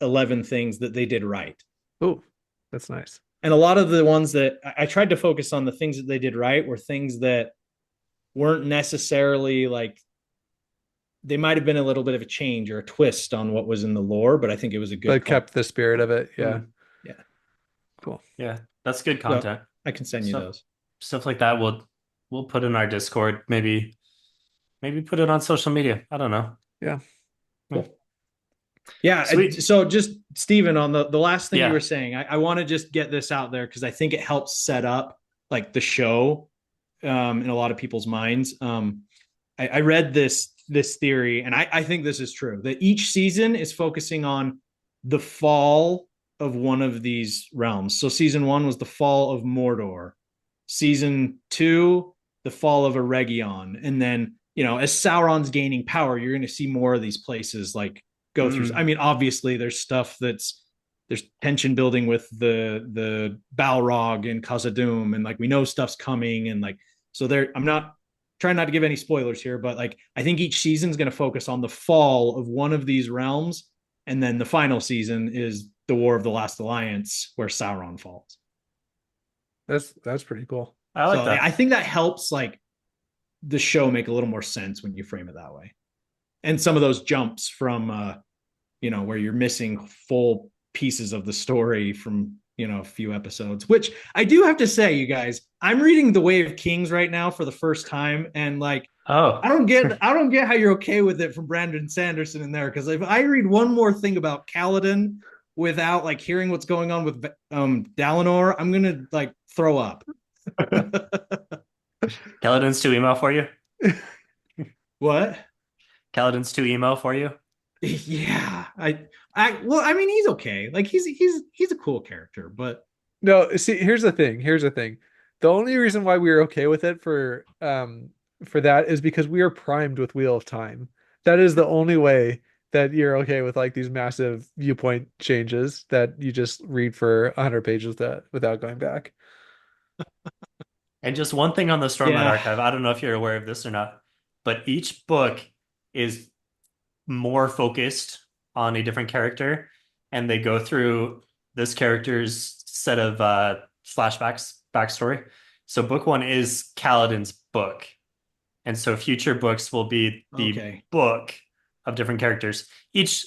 11 things that they did right. Oh, that's nice. And a lot of the ones that I tried to focus on, the things that they did right were things that weren't necessarily like, they might have been a little bit of a change or a twist on what was in the lore, but I think it was a good But kept the spirit of it. Yeah. Yeah. Cool. Yeah, that's good content. So I can send you those. Stuff like that we'll put in our Discord. Maybe put it on social media. I don't know. Yeah. Cool. Yeah. Sweet. So just Steven, on the last thing Yeah. you were saying, I want to just get this out there because I think it helps set up like the show in a lot of people's minds. I read this theory, and I think this is true, that each season is focusing on the fall of one of these realms. So season 1 was the fall of Mordor. Season 2, the fall of Eregion. And then, as Sauron's gaining power, you're going to see more of these places like go through. I mean, obviously there's stuff there's tension building with the Balrog and Khazad-dûm, and like we know stuff's coming, and like so there. I'm not trying not to give any spoilers here, but like I think each season is going to focus on the fall of one of these realms, and then the final season is the War of the Last Alliance, where Sauron falls. That's pretty cool. I like that. I think that helps like the show make a little more sense when you frame it that way. And some of those jumps from where you're missing full pieces of the story from a few episodes, which I do have to say, you guys, I'm reading The Way of Kings right now for the first time, and like I don't get how you're okay with it from Brandon Sanderson in there, because if I read one more thing about Kaladin without like hearing what's going on with Dalinar, I'm gonna like throw up. Kaladin's too emo for you? What? Kaladin's too emo for you? Yeah, well, I mean, he's okay. Like he's a cool character, but No, see, here's the thing. The only reason why we were okay with it for that is because we are primed with Wheel of Time. That is the only way that you're okay with like these massive viewpoint changes that you just read for 100 pages without going back. And just one thing on the Stormlight Yeah. Archive, I don't know if you're aware of this or not, but each book is more focused on a different character, and they go through this character's set of flashbacks, backstory. So book 1 is Kaladin's book, and so future books will be the book of different characters.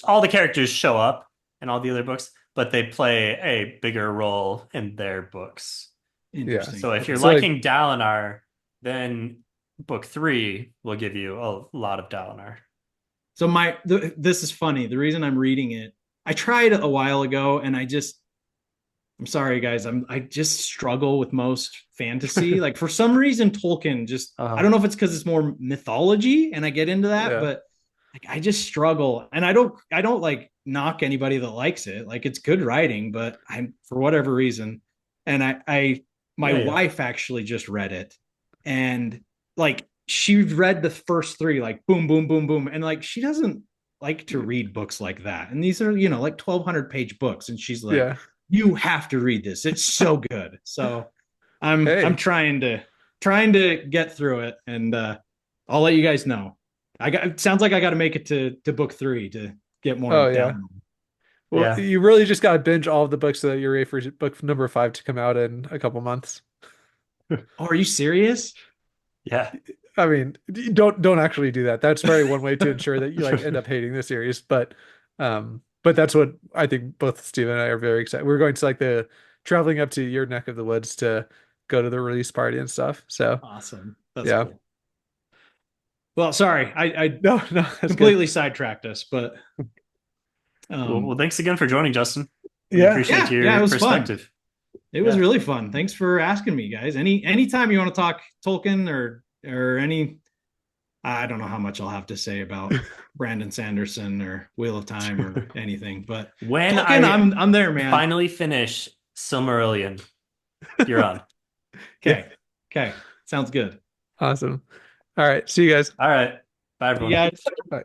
All the characters show up in all the other books, but they play a bigger role in their books. Interesting. So if you're So, liking Dalinar, then book 3 will give you a lot of Dalinar. So this is funny. The reason I'm reading it, I tried a while ago, and I'm sorry guys, I just struggle with most fantasy. Like for some reason, Tolkien just I don't know if it's because it's more mythology, and I get into that, but like I just struggle, and I don't like knock anybody that likes it. Like it's good writing, but I'm for whatever reason, and my wife actually just read it, and like she read the first 3, like boom, boom, boom, boom. And like, she doesn't like to read books like that. And these are, like 1,200 page books. And she's like, you have to read this. It's so good. So I'm trying to get through it, and I'll let you guys know. It sounds like I got to make it to book 3 to get more down. Well, Yeah. you really just got to binge all of the books so that you're ready for book number 5 to come out in a couple months. Oh, are you serious? Yeah. I mean, don't actually do that. That's probably one way to ensure that you like end up hating the series. But that's what I think both Steve and I are very excited. We're going to like the traveling up to your neck of the woods to go to the release party and stuff. So Awesome. That's yeah. cool. Well, sorry, I No, that's completely good. sidetracked us, but Well, thanks again for joining, Justin. We Yeah. appreciate your it was perspective. fun. It was Yeah. really fun. Thanks for asking me, guys. Anytime you want to talk Tolkien or any, I don't know how much I'll have to say about Brandon Sanderson or Wheel of Time or anything, but When Tolkien, I I'm there, man. finally finish Silmarillion, you're on. Okay. Okay. Sounds good. Awesome. All right. See you guys. All right. Bye, everyone. Yeah. Bye.